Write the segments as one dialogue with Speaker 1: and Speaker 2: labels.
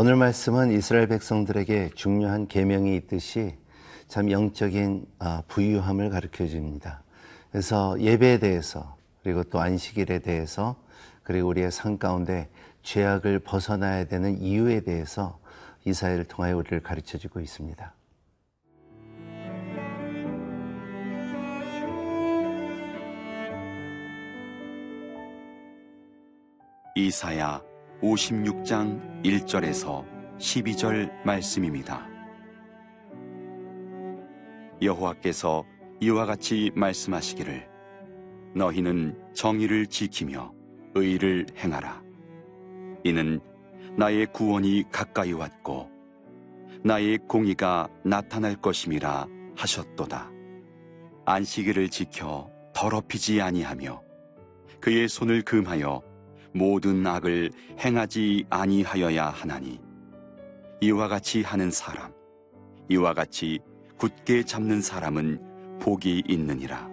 Speaker 1: 오늘 말씀은 이스라엘 백성들에게 중요한 계명이 있듯이 참 영적인 부유함을 가르쳐 줍니다. 그래서 예배에 대해서, 그리고 또 안식일에 대해서, 그리고 우리의 삶 가운데 죄악을 벗어나야 되는 이유에 대해서 이사야를 통하여 우리를 가르쳐 주고 있습니다.
Speaker 2: 이사야 56장 1절에서 12절 말씀입니다. 여호와께서 이와 같이 말씀하시기를 너희는 정의를 지키며 의를 행하라. 이는 나의 구원이 가까이 왔고 나의 공의가 나타날 것임이라 하셨도다. 안식일을 지켜 더럽히지 아니하며 그의 손을 금하여 모든 악을 행하지 아니하여야 하나니 이와 같이 하는 사람, 이와 같이 굳게 잡는 사람은 복이 있느니라.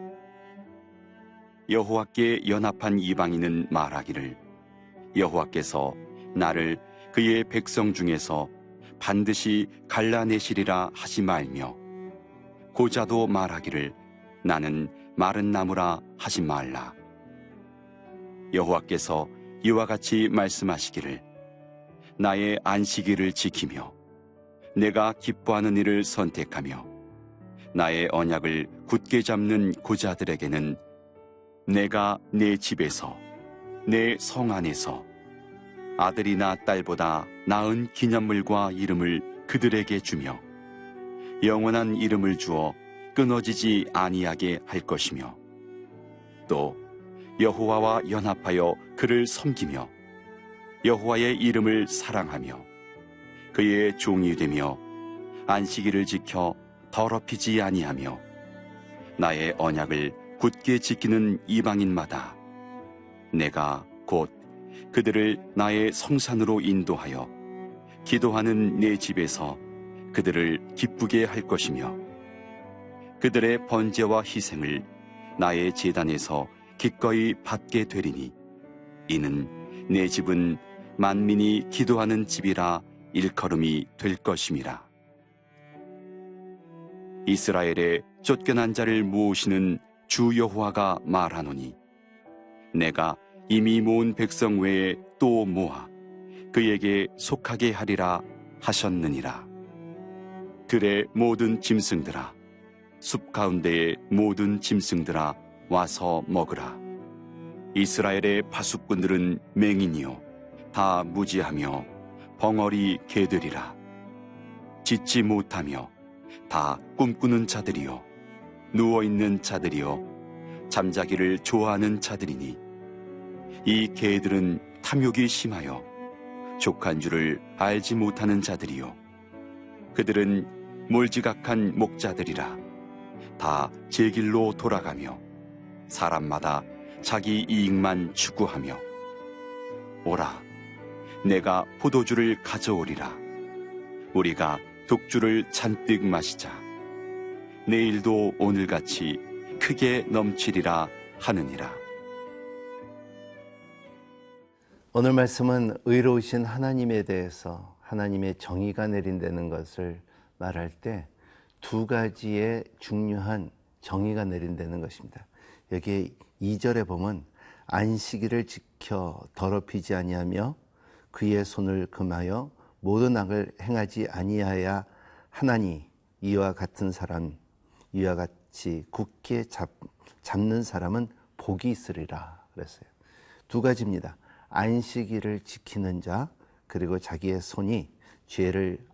Speaker 2: 여호와께 연합한 이방인은 말하기를 여호와께서 나를 그의 백성 중에서 반드시 갈라내시리라 하지 말며 고자도 말하기를 나는 마른 나무라 하지 말라. 여호와께서 이와 같이 말씀하시기를 나의 안식일을 지키며 내가 기뻐하는 일을 선택하며 나의 언약을 굳게 잡는 고자들에게는 내가 내 집에서 내 성 안에서 아들이나 딸보다 나은 기념물과 이름을 그들에게 주며 영원한 이름을 주어 끊어지지 아니하게 할 것이며 또 여호와와 연합하여 그를 섬기며 여호와의 이름을 사랑하며 그의 종이 되며 안식일을 지켜 더럽히지 아니하며 나의 언약을 굳게 지키는 이방인마다 내가 곧 그들을 나의 성산으로 인도하여 기도하는 내 집에서 그들을 기쁘게 할 것이며 그들의 번제와 희생을 나의 제단에서 기꺼이 받게 되리니 이는 내 집은 만민이 기도하는 집이라 일컬음이 될 것임이라. 이스라엘의 쫓겨난 자를 모으시는 주 여호와가 말하노니 내가 이미 모은 백성 외에 또 모아 그에게 속하게 하리라 하셨느니라. 들의 모든 짐승들아, 숲 가운데의 모든 짐승들아 와서 먹으라. 이스라엘의 파수꾼들은 맹인이요 다 무지하며 벙어리 개들이라. 짖지 못하며 다 꿈꾸는 자들이요 누워있는 자들이요 잠자기를 좋아하는 자들이니 이 개들은 탐욕이 심하여 족한 줄을 알지 못하는 자들이요 그들은 몰지각한 목자들이라. 다 제 길로 돌아가며 사람마다 자기 이익만 추구하며 오라 내가 포도주를 가져오리라. 우리가 독주를 잔뜩 마시자. 내일도 오늘같이 크게 넘치리라 하느니라.
Speaker 1: 오늘 말씀은 의로우신 하나님에 대해서 하나님의 정의가 내린다는 것을 말할 때 두 가지의 중요한 정의가 내린다는 것입니다. 여기 2절에 보면 안식일을 지켜 더럽히지 아니하며 그의 손을 금하여 모든 악을 행하지 아니하야 하나니 이와 같은 사람, 이와 같이 굳게 잡는 사람은 복이 있으리라 그랬어요. 두 가지입니다. 안식일을 지키는 자, 그리고 자기의 손이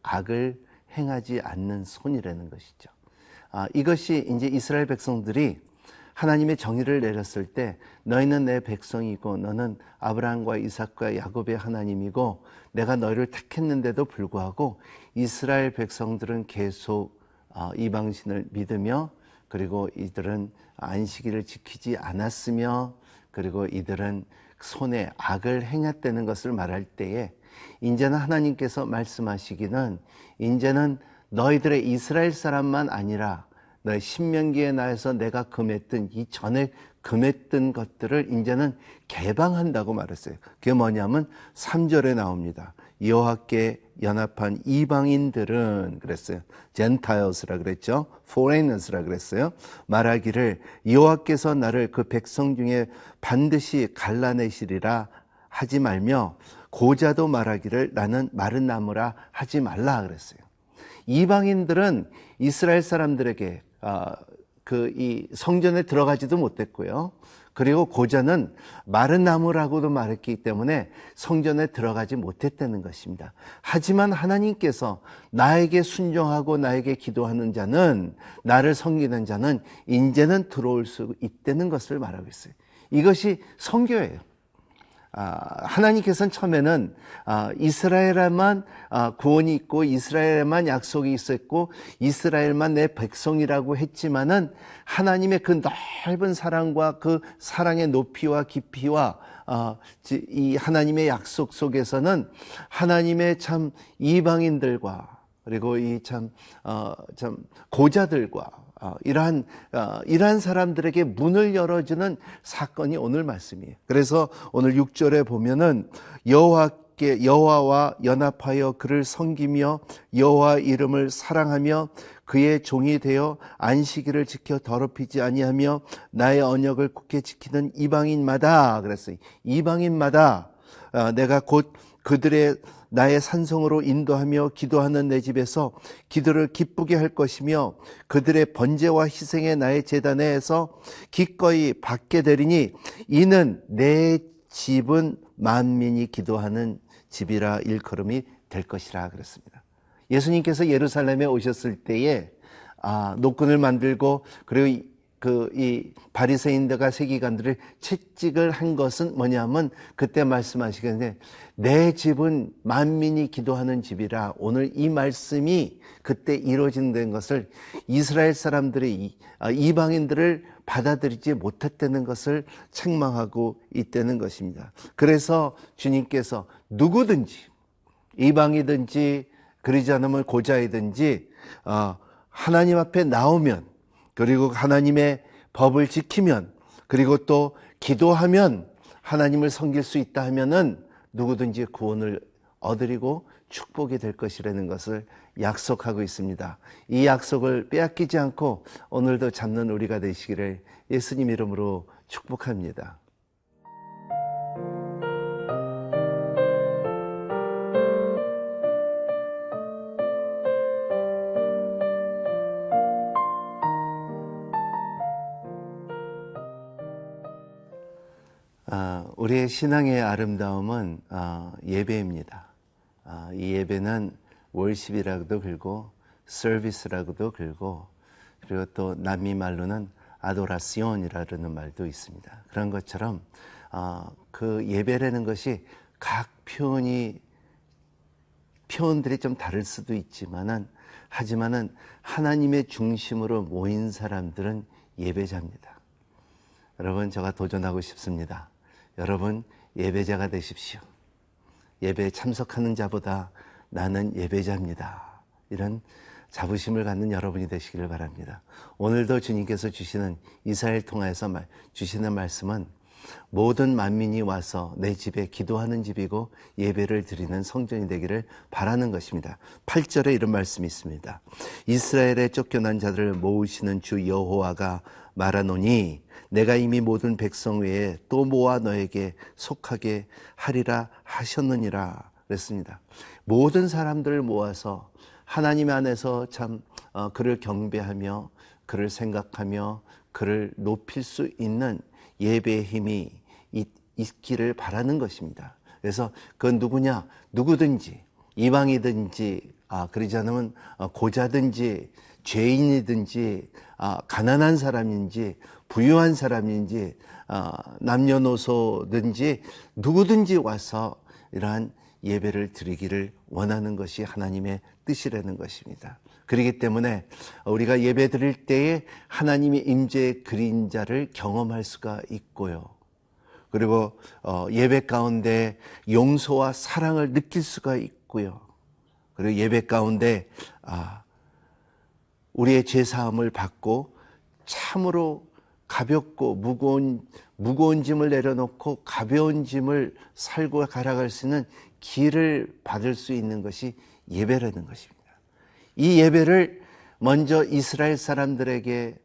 Speaker 1: 악을 행하지 않는 손이라는 것이죠. 이것이 이제 이스라엘 백성들이 하나님의 정의를 내렸을 때 너희는 내 백성이고 너는 아브라함과 이삭과 야곱의 하나님이고 내가 너희를 택했는데도 불구하고 이스라엘 백성들은 계속 이방신을 믿으며 그리고 이들은 안식일을 지키지 않았으며 그리고 이들은 손에 악을 행했다는 것을 말할 때에 이제는 하나님께서 말씀하시기는 이제는 너희들의 이스라엘 사람만 아니라 너희 신명기에 나에서 내가 금했던 이 전에 금했던 것들을 이제는 개방한다고 말했어요. 그게 뭐냐면 3절에 나옵니다. 여호와께 연합한 이방인들은 그랬어요. 젠타일스라 그랬죠. foreigners라 그랬어요. 말하기를 여호와께서 나를 그 백성 중에 반드시 갈라내시리라 하지 말며 고자도 말하기를 나는 마른 나무라 하지 말라 그랬어요. 이방인들은 이스라엘 사람들에게 이 성전에 들어가지도 못했고요. 그리고 고자는 마른 나무라고도 말했기 때문에 성전에 들어가지 못했다는 것입니다. 하지만 하나님께서 나에게 순종하고 나에게 기도하는 자는, 나를 섬기는 자는 이제는 들어올 수 있다는 것을 말하고 있어요. 이것이 선교예요. 하나님께서는 처음에는 이스라엘에만 구원이 있고 이스라엘에만 약속이 있었고 이스라엘만 내 백성이라고 했지만은 하나님의 그 넓은 사랑과 그 사랑의 높이와 깊이와 이 하나님의 약속 속에서는 하나님의 참 이방인들과 그리고 이 참 고자들과 이러한 사람들에게 문을 열어주는 사건이 오늘 말씀이에요. 그래서 오늘 6절에 보면은 여호와와 연합하여 그를 섬기며 여호와 이름을 사랑하며 그의 종이 되어 안식일을 지켜 더럽히지 아니하며 나의 언약을 굳게 지키는 이방인마다 그랬어요. 이방인마다 내가 곧 그들의 나의 산성으로 인도하며 기도하는 내 집에서 기도를 기쁘게 할 것이며 그들의 번제와 희생의 나의 제단에서 기꺼이 받게 되리니 이는 내 집은 만민이 기도하는 집이라 일컬음이 될 것이라 그랬습니다. 예수님께서 예루살렘에 오셨을 때에 노끈을 만들고 그리고 이 바리새인들과 세기관들을 채찍을 한 것은 뭐냐면 그때 말씀하시겠는데 내 집은 만민이 기도하는 집이라 오늘 이 말씀이 그때 이루어진다는 것을 이스라엘 사람들이 이방인들을 받아들이지 못했다는 것을 책망하고 있다는 것입니다. 그래서 주님께서 누구든지 이방이든지 그러지 않으면 고자이든지 하나님 앞에 나오면 그리고 하나님의 법을 지키면 그리고 또 기도하면 하나님을 섬길 수 있다 하면은 누구든지 구원을 얻으리고 축복이 될 것이라는 것을 약속하고 있습니다. 이 약속을 빼앗기지 않고 오늘도 잡는 우리가 되시기를 예수님 이름으로 축복합니다. 우리의 신앙의 아름다움은 예배입니다. 이 예배는 월십이라고도 그러고 서비스라고도 그러고 그리고 또 남미 말로는 아도라시온이라는 말도 있습니다. 그런 것처럼 그 예배라는 것이 각 표현들이 좀 다를 수도 있지만은 하지만은 하나님의 중심으로 모인 사람들은 예배자입니다. 여러분, 제가 도전하고 싶습니다. 여러분, 예배자가 되십시오. 예배에 참석하는 자보다 나는 예배자입니다. 이런 자부심을 갖는 여러분이 되시기를 바랍니다. 오늘도 주님께서 주시는 이사야를 통해서 주시는 말씀은 모든 만민이 와서 내 집에 기도하는 집이고 예배를 드리는 성전이 되기를 바라는 것입니다. 8절에 이런 말씀이 있습니다. 이스라엘에 쫓겨난 자들을 모으시는 주 여호와가 말하노니 내가 이미 모든 백성 외에 또 모아 너에게 속하게 하리라 하셨느니라 그랬습니다. 모든 사람들을 모아서 하나님 안에서 참 그를 경배하며 그를 생각하며 그를 높일 수 있는 예배의 힘이 있기를 바라는 것입니다. 그래서 그건 누구냐? 누구든지 이방이든지 그러지 않으면 고자든지 죄인이든지 가난한 사람인지 부유한 사람인지 남녀노소든지 누구든지 와서 이러한 예배를 드리기를 원하는 것이 하나님의 뜻이라는 것입니다. 그렇기 때문에 우리가 예배 드릴 때에 하나님의 임재의 그림자를 경험할 수가 있고요. 그리고 예배 가운데 용서와 사랑을 느낄 수가 있고요. 그리고 예배 가운데 우리의 죄 사함을 받고 참으로 가볍고 무거운 짐을 내려놓고 가벼운 짐을 살고 갈아갈 수 있는 길을 받을 수 있는 것이 예배라는 것입니다. 이 예배를 먼저 이스라엘 사람들에게,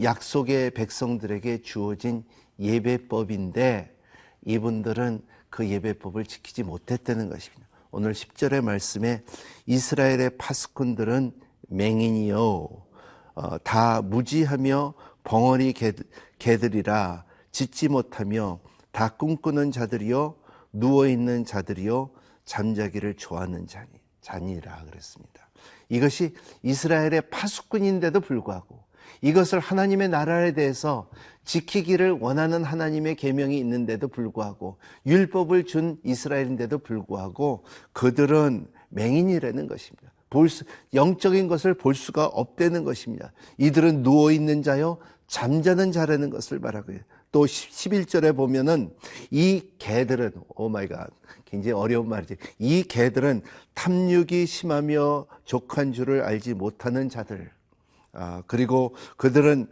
Speaker 1: 약속의 백성들에게 주어진 예배법인데 이분들은 그 예배법을 지키지 못했다는 것입니다. 오늘 10절의 말씀에 이스라엘의 파수꾼들은 맹인이요 다 무지하며 벙어리 개들이라 짖지 못하며 다 꿈꾸는 자들이요 누워있는 자들이요 잠자기를 좋아하는 자니라 그랬습니다. 이것이 이스라엘의 파수꾼인데도 불구하고 이것을 하나님의 나라에 대해서 지키기를 원하는 하나님의 계명이 있는데도 불구하고 율법을 준 이스라엘인데도 불구하고 그들은 맹인이라는 것입니다. 영적인 것을 볼 수가 없다는 것입니다. 이들은 누워있는 자요 잠자는 자라는 것을 말하고요. 또 11절에 보면은 이 개들은 오마이갓 굉장히 어려운 말이지. 이 개들은 탐욕이 심하며 족한 줄을 알지 못하는 자들. 그리고 그들은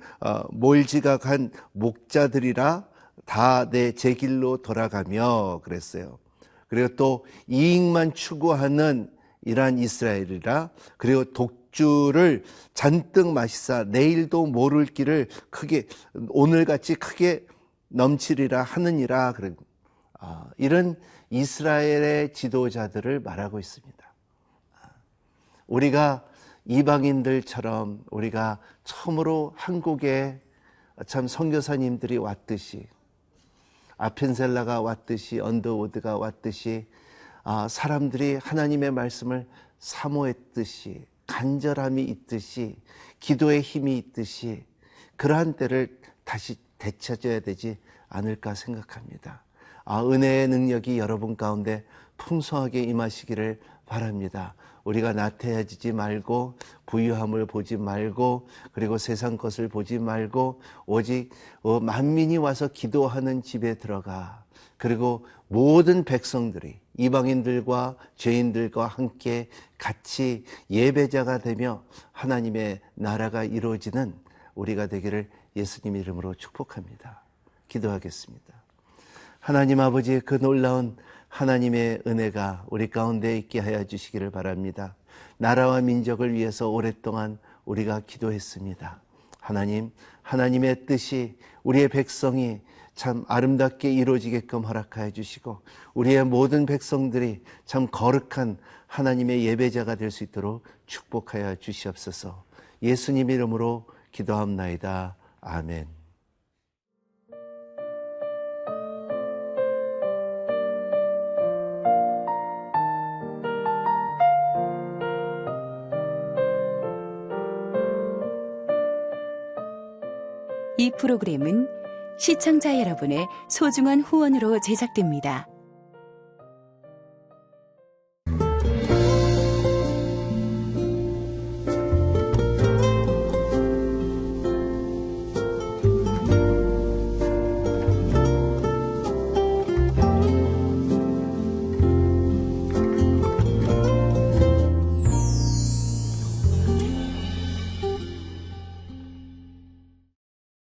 Speaker 1: 몰지각한 목자들이라 다 제 길로 돌아가며 그랬어요. 그리고 또 이익만 추구하는 이란 이스라엘이라 그리고 독주를 잔뜩 마시사 내일도 모를 길을 크게 오늘같이 크게 넘치리라 하느니라. 이런 이스라엘의 지도자들을 말하고 있습니다. 우리가 이방인들처럼 우리가 처음으로 한국에 참 선교사님들이 왔듯이 아펜셀라가 왔듯이 언더우드가 왔듯이 사람들이 하나님의 말씀을 사모했듯이 간절함이 있듯이 기도의 힘이 있듯이 그러한 때를 다시 되찾아야 되지 않을까 생각합니다. 은혜의 능력이 여러분 가운데 풍성하게 임하시기를 바랍니다. 우리가 나태해지지 말고 부유함을 보지 말고 그리고 세상 것을 보지 말고 오직 만민이 와서 기도하는 집에 들어가 그리고 모든 백성들이 이방인들과 죄인들과 함께 같이 예배자가 되며 하나님의 나라가 이루어지는 우리가 되기를 예수님 이름으로 축복합니다. 기도하겠습니다. 하나님 아버지의 그 놀라운 하나님의 은혜가 우리 가운데 있게 하여 주시기를 바랍니다. 나라와 민족을 위해서 오랫동안 우리가 기도했습니다. 하나님의 뜻이 우리의 백성이 참 아름답게 이루어지게끔 허락하여 주시고 우리의 모든 백성들이 참 거룩한 하나님의 예배자가 될 수 있도록 축복하여 주시옵소서. 예수님 이름으로 기도합나이다. 아멘.
Speaker 3: 이 프로그램은 시청자 여러분의 소중한 후원으로 제작됩니다.